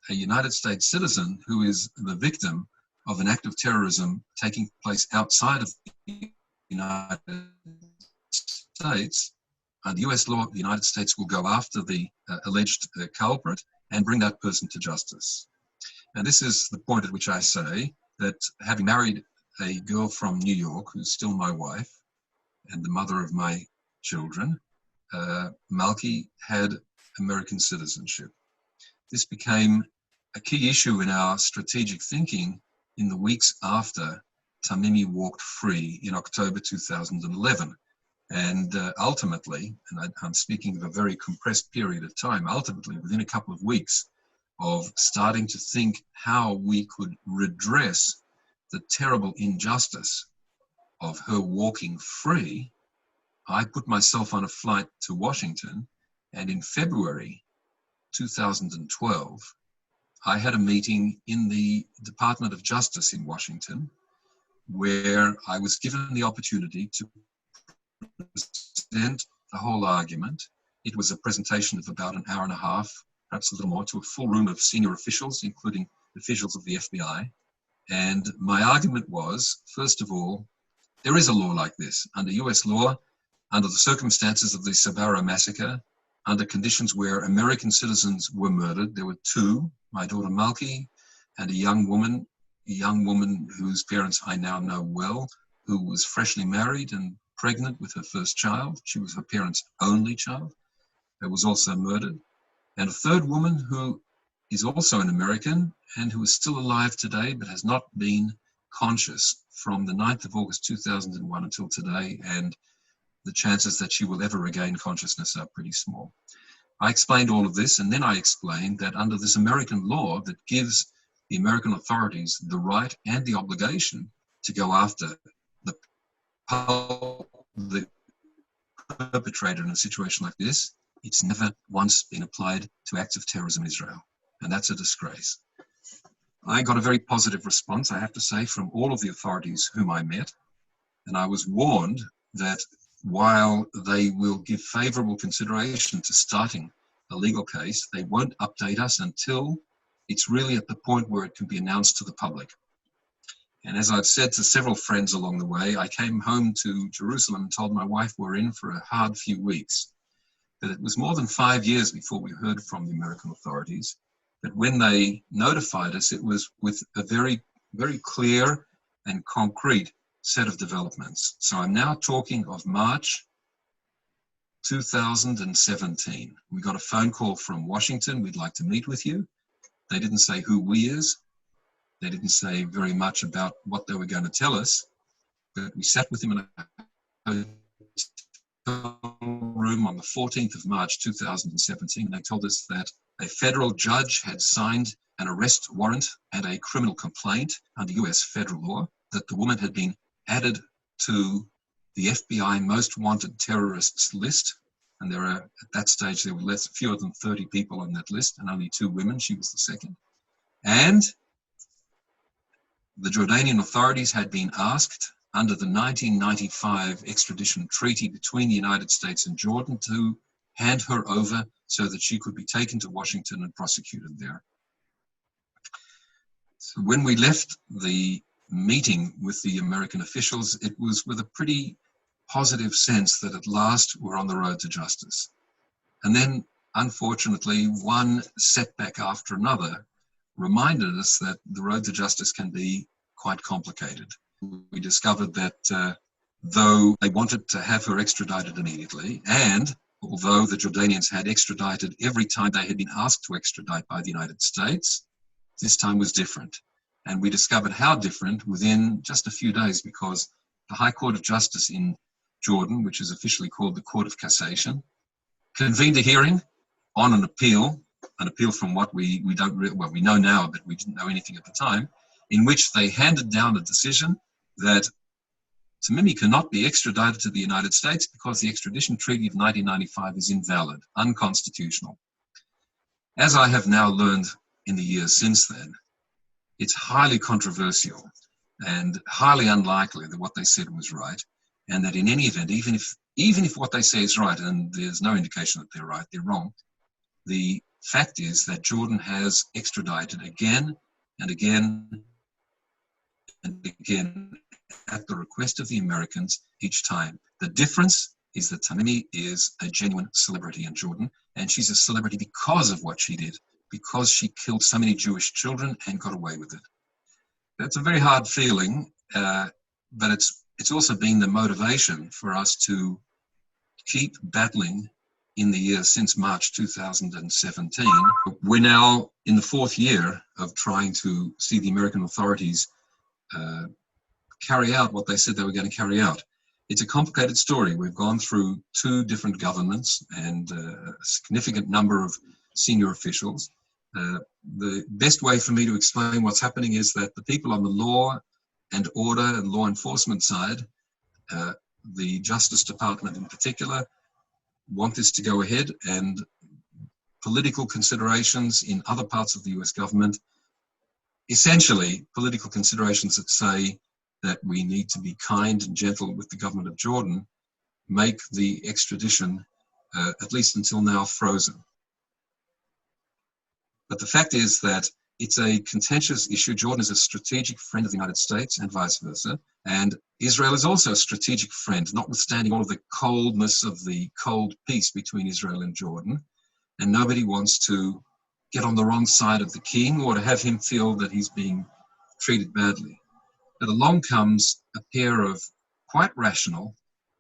a United States citizen who is the victim of an act of terrorism taking place outside of the United States, under US law, the United States will go after the alleged culprit and bring that person to justice. And this is the point at which I say that having married a girl from New York, who's still my wife and the mother of my children, Malky had American citizenship. This became a key issue in our strategic thinking in the weeks after Tamimi walked free in October 2011. And ultimately, and I'm speaking of a very compressed period of time, ultimately within a couple of weeks of starting to think how we could redress the terrible injustice of her walking free, I put myself on a flight to Washington, and in February 2012, I had a meeting in the Department of Justice in Washington where I was given the opportunity to present the whole argument. It was a presentation of about an hour and a half, perhaps a little more, to a full room of senior officials, including officials of the FBI. And my argument was, first of all, there is a law like this. Under US law, under the circumstances of the Sbarro massacre, under conditions where American citizens were murdered, there were two, my daughter Malki and a young woman whose parents I now know well, who was freshly married and pregnant with her first child. She was her parents' only child, that was also murdered. And a third woman who is also an American and who is still alive today but has not been conscious from the 9th of August 2001 until today, and the chances that she will ever regain consciousness are pretty small. I explained all of this, and then I explained that under this American law that gives the American authorities the right and the obligation to go after the perpetrator in a situation like this, it's never once been applied to acts of terrorism in Israel, and that's a disgrace. I got a very positive response, I have to say, from all of the authorities whom I met, and I was warned that while they will give favorable consideration to starting a legal case, they won't update us until it's really at the point where it can be announced to the public. And as I've said to several friends along the way, I came home to Jerusalem and told my wife we're in for a hard few weeks. That it was more than 5 years before we heard from the American authorities. That when they notified us, it was with a very, very clear and concrete set of developments. So I'm now talking of March 2017. We got a phone call from Washington, we'd like to meet with you. They didn't say who we is. They didn't say very much about what they were going to tell us, but we sat with them in a hotel room on the 14th of March 2017, and they told us that a federal judge had signed an arrest warrant and a criminal complaint under US federal law, that the woman had been added to the FBI most wanted terrorists list. And there are, at that stage, there were fewer than 30 people on that list and only 2 women. She was the second. And the Jordanian authorities had been asked under the 1995 extradition treaty between the United States and Jordan to hand her over so that she could be taken to Washington and prosecuted there. So when we left the meeting with the American officials, it was with a pretty positive sense that at last we're on the road to justice. And then, unfortunately, one setback after another reminded us that the road to justice can be quite complicated. We discovered that though they wanted to have her extradited immediately, and although the Jordanians had extradited every time they had been asked to extradite by the United States, this time was different. And we discovered how different within just a few days, because the High Court of Justice in Jordan, which is officially called the Court of Cassation, convened a hearing on an appeal from what we know now, but we didn't know anything at the time, in which they handed down a decision that Tamimi cannot be extradited to the United States because the extradition treaty of 1995 is invalid, unconstitutional. As I have now learned in the years since then, it's highly controversial and highly unlikely that what they said was right, and that in any event, even if what they say is right, and there's no indication that they're right, they're wrong, the fact is that Jordan has extradited again and again and again at the request of the Americans each time. The difference is that Tamimi is a genuine celebrity in Jordan, and she's a celebrity because of what she did, because she killed so many Jewish children and got away with it. That's a very hard feeling, but it's also been the motivation for us to keep battling in the years since March 2017. We're now in the 4th year of trying to see the American authorities carry out what they said they were going to carry out. It's a complicated story. We've gone through 2 different governments and a significant number of senior officials. The best way for me to explain what's happening is that the people on the law and order and law enforcement side, the Justice Department in particular, want this to go ahead, and political considerations in other parts of the US government, essentially political considerations that say that we need to be kind and gentle with the government of Jordan, make the extradition, at least until now, frozen. But the fact is that it's a contentious issue. Jordan is a strategic friend of the United States and vice versa. And Israel is also a strategic friend, notwithstanding all of the coldness of the cold peace between Israel and Jordan. And nobody wants to get on the wrong side of the king or to have him feel that he's being treated badly. But along comes a pair of quite rational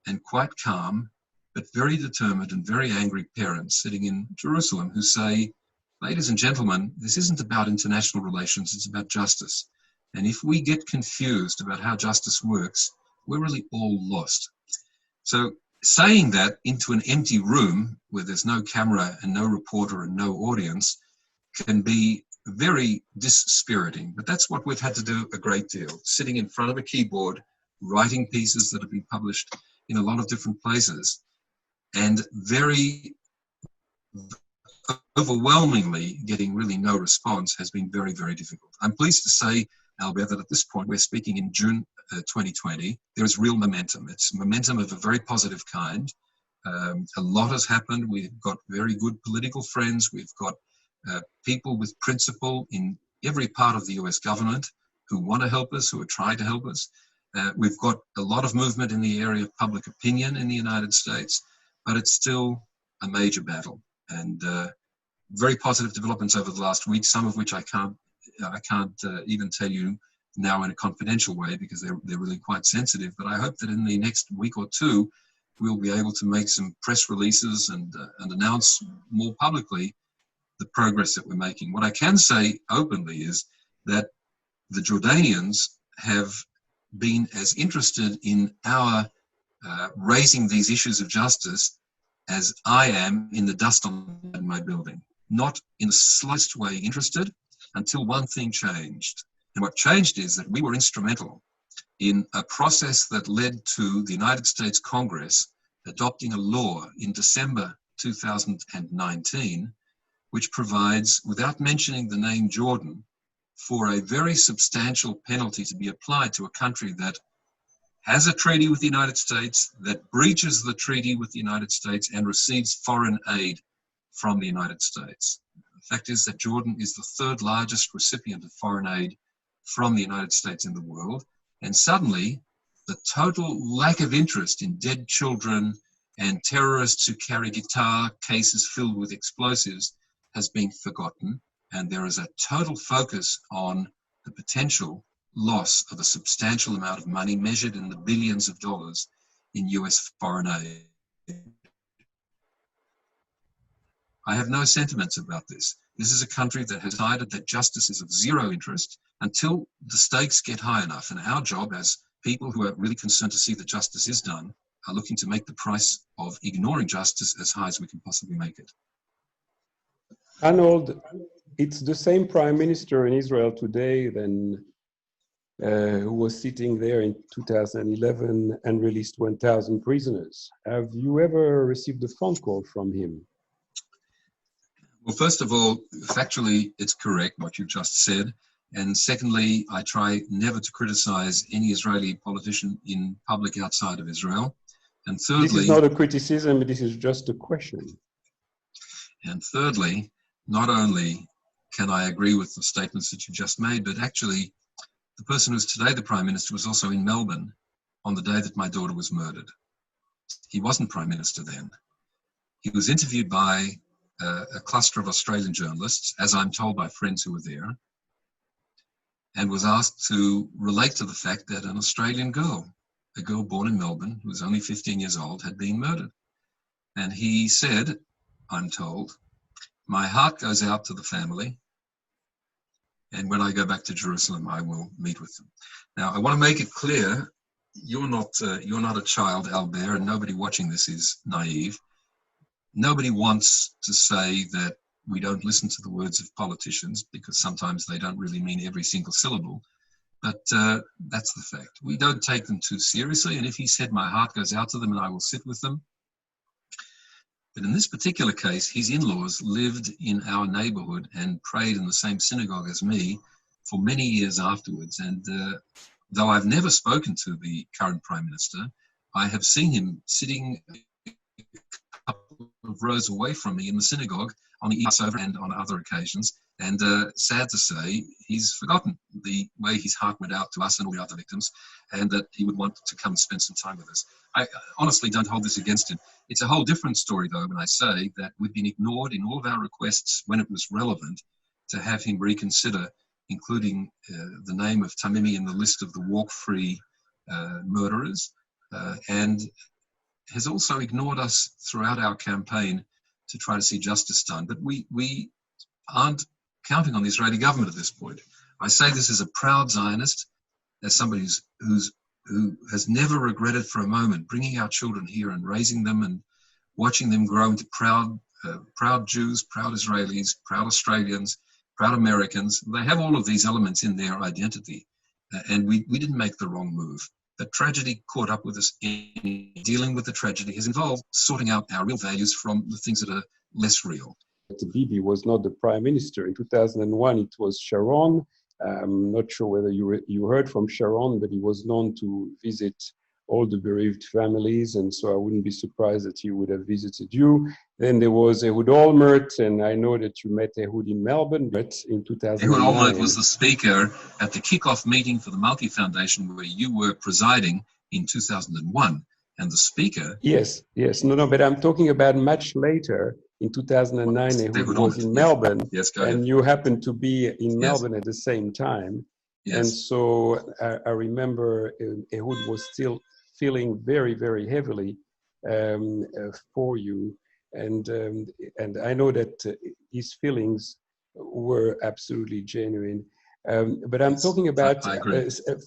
and quite calm, but very determined and very angry parents sitting in Jerusalem who say, ladies and gentlemen, this isn't about international relations, it's about justice. And if we get confused about how justice works, we're really all lost. So saying that into an empty room where there's no camera and no reporter and no audience can be very dispiriting. But that's what we've had to do a great deal, sitting in front of a keyboard, writing pieces that have been published in a lot of different places, and very overwhelmingly getting really no response has been very, very difficult. I'm pleased to say, Albert, that at this point, we're speaking in June 2020, there is real momentum. It's momentum of a very positive kind. A lot has happened. We've got very good political friends. We've got people with principle in every part of the US government who want to help us, who are trying to help us. We've got a lot of movement in the area of public opinion in the United States, but it's still a major battle. And very positive developments over the last week, some of which I can't even tell you now in a confidential way because they're really quite sensitive. But I hope that in the next week or two, we'll be able to make some press releases and announce more publicly the progress that we're making. What I can say openly is that the Jordanians have been as interested in our raising these issues of justice as I am in the dust on my building. Not in the slightest way interested until one thing changed. And what changed is that we were instrumental in a process that led to the United States Congress adopting a law in December 2019, which provides, without mentioning the name Jordan, for a very substantial penalty to be applied to a country that has a treaty with the United States, that breaches the treaty with the United States and receives foreign aid from the United States. The fact is that Jordan is the 3rd largest recipient of foreign aid from the United States in the world. And suddenly, the total lack of interest in dead children and terrorists who carry guitar cases filled with explosives has been forgotten. And there is a total focus on the potential loss of a substantial amount of money measured in the billions of dollars in US foreign aid. I have no sentiments about this. This is a country that has decided that justice is of zero interest until the stakes get high enough. And our job as people who are really concerned to see that justice is done are looking to make the price of ignoring justice as high as we can possibly make it. Arnold, it's the same prime minister in Israel today than who was sitting there in 2011 and released 1,000 prisoners. Have you ever received a phone call from him? Well, first of all, factually, it's correct what you just said. And secondly, I try never to criticize any Israeli politician in public outside of Israel. And thirdly, this is not a criticism, this is just a question. And thirdly, not only can I agree with the statements that you just made, but actually the person who's today the Prime Minister was also in Melbourne on the day that my daughter was murdered. He wasn't Prime Minister then. He was interviewed by a cluster of Australian journalists, as I'm told by friends who were there, and was asked to relate to the fact that an Australian girl, a girl born in Melbourne, who was only 15 years old, had been murdered. And he said, I'm told, my heart goes out to the family, and when I go back to Jerusalem, I will meet with them. Now, I want to make it clear you're not a child, Albert, and nobody watching this is naive. Nobody wants to say that we don't listen to the words of politicians, because sometimes they don't really mean every single syllable. But that's the fact. We don't take them too seriously. And if he said, my heart goes out to them and I will sit with them. But in this particular case, his in-laws lived in our neighborhood and prayed in the same synagogue as me for many years afterwards. And though I've never spoken to the current Prime Minister, I have seen him sitting a couple of rows away from me in the synagogue on the Passover and on other occasions. And sad to say, he's forgotten the way his heart went out to us and all the other victims, and that he would want to come and spend some time with us. I honestly don't hold this against him. It's a whole different story, though, when I say that we've been ignored in all of our requests when it was relevant to have him reconsider, including the name of Tamimi in the list of the walk-free murderers, and has also ignored us throughout our campaign to try to see justice done. But we aren't counting on the Israeli government at this point. I say this as a proud Zionist, as somebody who has never regretted for a moment bringing our children here and raising them and watching them grow into proud Jews, proud Israelis, proud Australians, proud Americans. They have all of these elements in their identity, and we didn't make the wrong move. The tragedy caught up with us. In dealing with the tragedy has involved sorting out our real values from the things that are less real. Bibi was not the prime minister. In 2001, it was Sharon. I'm not sure whether you heard from Sharon, but he was known to visit all the bereaved families, and so I wouldn't be surprised that he would have visited you. Then there was Ehud Olmert, and I know that you met Ehud in Melbourne, but in 2009. Ehud Olmert was the speaker at the kickoff meeting for the Malki Foundation, where you were presiding in 2001, and the speaker... Yes, no, but I'm talking about much later. In 2009, Ehud was in Melbourne, yes, go ahead. And you happened to be in Melbourne at the same time. Yes. And so I remember Ehud was still feeling very, very heavily for you. And I know that his feelings were absolutely genuine. But I'm talking about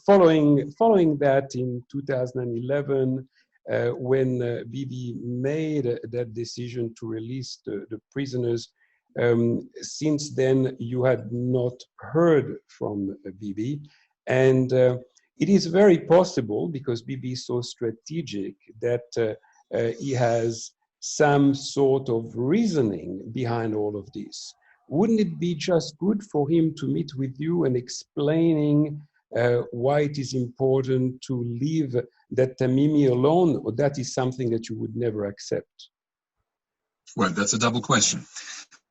following that in 2011, when Bibi made that decision to release the prisoners. Since then, you had not heard from Bibi. And it is very possible, because Bibi is so strategic, that he has some sort of reasoning behind all of this. Wouldn't it be just good for him to meet with you and explaining why it is important to leave that Tamimi alone, or that is something that you would never accept? Well, that's a double question.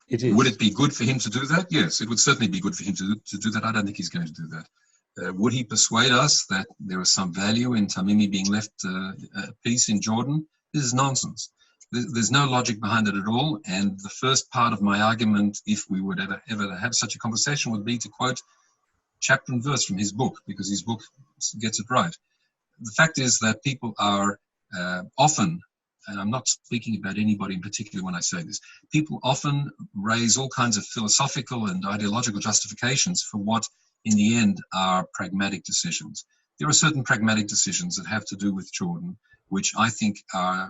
It is. Would it be good for him to do that? Yes, it would certainly be good for him to do that. I don't think he's going to do that. Would he persuade us that there is some value in Tamimi being left at peace in Jordan? This is nonsense. There's no logic behind it at all. And the first part of my argument, if we would ever have such a conversation, would be to quote chapter and verse from his book, because his book gets it right. The fact is that people are often, and I'm not speaking about anybody in particular when I say this, people often raise all kinds of philosophical and ideological justifications for what in the end are pragmatic decisions. There are certain pragmatic decisions that have to do with Jordan, which I think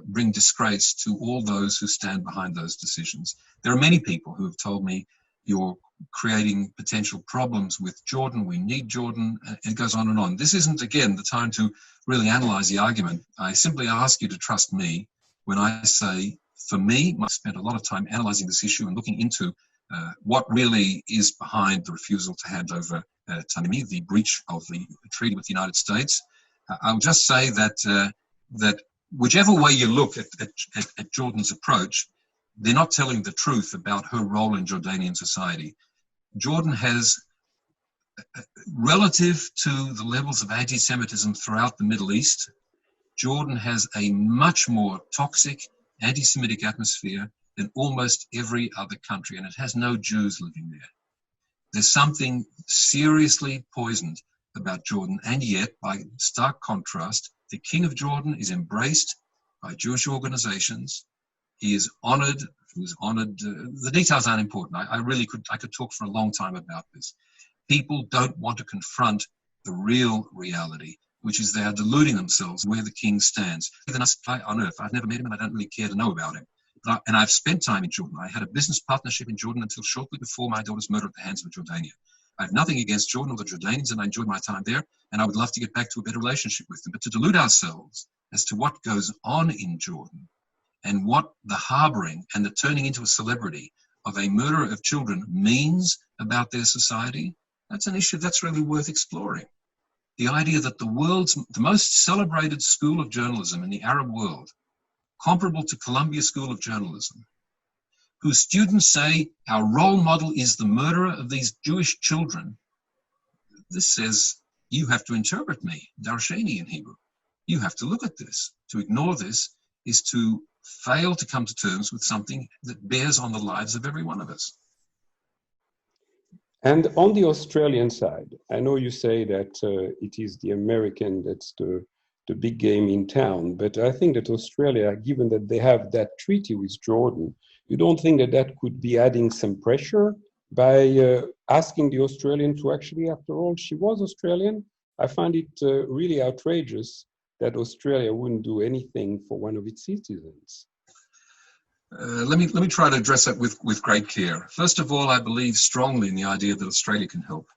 bring disgrace to all those who stand behind those decisions. There are many people who have told me, you're creating potential problems with Jordan, we need Jordan, and it goes on and on. This isn't, again, the time to really analyze the argument. I simply ask you to trust me when I say, for me, I spent a lot of time analyzing this issue and looking into what really is behind the refusal to hand over Tamimi, the breach of the treaty with the United States. I'll just say that that whichever way you look at Jordan's approach, they're not telling the truth about her role in Jordanian society. Jordan has, relative to the levels of anti-Semitism throughout the Middle East, Jordan has a much more toxic anti-Semitic atmosphere than almost every other country, and it has no Jews living there. There's something seriously poisoned about Jordan, and yet, by stark contrast, the King of Jordan is embraced by Jewish organizations. He is honored. He was honored. The details aren't important. I could talk for a long time about this. People don't want to confront the real reality. which is they are deluding themselves where the king stands. Than us on earth. I've never met him and I don't really care to know about him. And I've spent time in Jordan. I had a business partnership in Jordan until shortly before my daughter's murder at the hands of a Jordanian. I have nothing against Jordan or the Jordanians, and I enjoyed my time there, and I would love to get back to a better relationship with them. But to delude ourselves as to what goes on in Jordan and what the harboring and the turning into a celebrity of a murderer of children means about their society, that's an issue that's really worth exploring. The idea that the most celebrated school of journalism in the Arab world, comparable to Columbia School of Journalism, whose students say our role model is the murderer of these Jewish children, this says you have to interpret me, darshani in Hebrew. You have to look at this. To ignore this is to fail to come to terms with something that bears on the lives of every one of us. And on the Australian side, I know you say that it is the American that's the big game in town, but I think that Australia, given that they have that treaty with Jordan, you don't think that that could be adding some pressure by asking the Australian to actually, after all, she was Australian? I find it really outrageous that Australia wouldn't do anything for one of its citizens. Let me try to address that with great care. First of all, I believe strongly in the idea that Australia can help.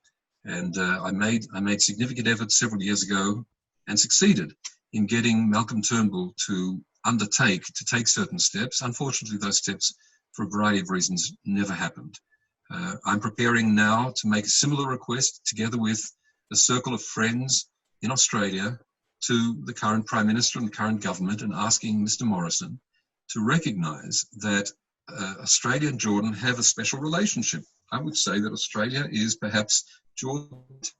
And I made significant efforts several years ago and succeeded in getting Malcolm Turnbull to take certain steps. Unfortunately, those steps, for a variety of reasons, never happened. I'm preparing now to make a similar request together with a circle of friends in Australia to the current Prime Minister and the current government, and asking Mr. Morrison to recognise that Australia and Jordan have a special relationship. I would say that Australia is perhaps Jordan's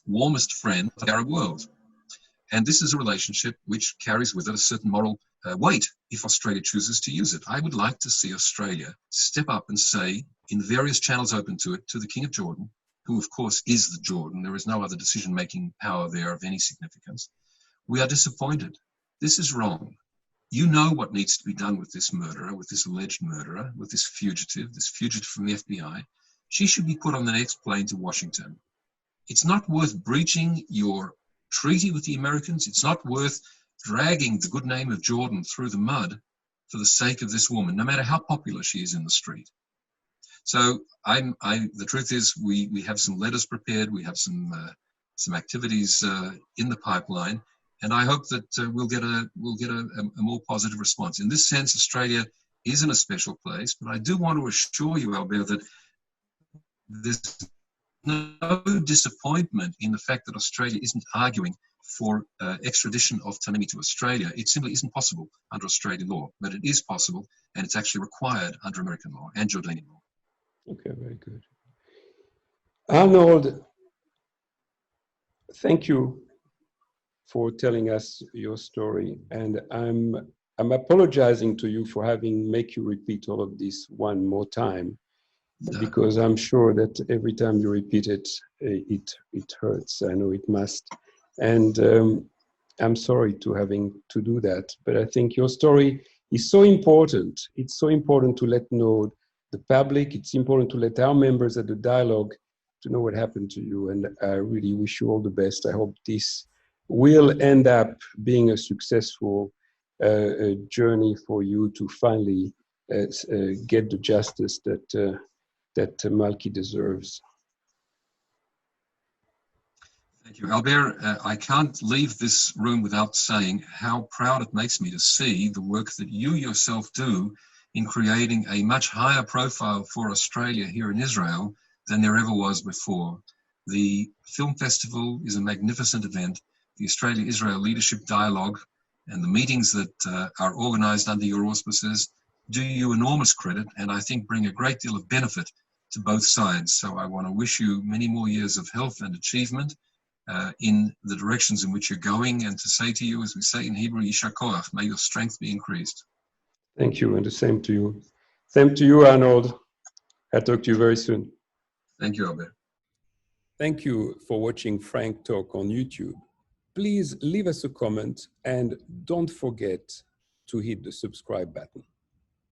warmest friend of the Arab world. And this is a relationship which carries with it a certain moral weight if Australia chooses to use it. I would like to see Australia step up and say, in various channels open to it, to the King of Jordan, who of course is the Jordan, there is no other decision-making power there of any significance, we are disappointed. This is wrong. You know what needs to be done with this murderer, with this alleged murderer, with this fugitive from the FBI. She should be put on the next plane to Washington. It's not worth breaching your treaty with the Americans. It's not worth dragging the good name of Jordan through the mud for the sake of this woman, no matter how popular she is in the street. So the truth is we have some letters prepared. We have some activities in the pipeline. And I hope that we'll get a more positive response. In this sense, Australia is in a special place, but I do want to assure you, Albert, that there's no disappointment in the fact that Australia isn't arguing for extradition of Tamimi to Australia. It simply isn't possible under Australian law, but it is possible, and it's actually required under American law and Jordanian law. Okay, very good. Arnold, thank you for telling us your story, and I'm apologizing to you for having make you repeat all of this one more time, because I'm sure that every time you repeat it, it hurts. I know it must, and I'm sorry to having to do that. But I think your story is so important. It's so important to let know the public. It's important to let our members at the dialogue to know what happened to you. And I really wish you all the best. I hope this will end up being a successful journey for you to finally get the justice that Malki deserves. Thank you, Albert. I can't leave this room without saying how proud it makes me to see the work that you yourself do in creating a much higher profile for Australia here in Israel than there ever was before. The film festival is a magnificent event. The Australia-Israel Leadership Dialogue and the meetings that are organized under your auspices do you enormous credit, and I think bring a great deal of benefit to both sides. So I want to wish you many more years of health and achievement in the directions in which you're going, and to say to you, as we say in Hebrew, Yishar Koach, may your strength be increased. Thank you, and the same to you. Same to you, Arnold. I'll talk to you very soon. Thank you, Albert. Thank you for watching Frank Talk on YouTube. Please leave us a comment and don't forget to hit the subscribe button.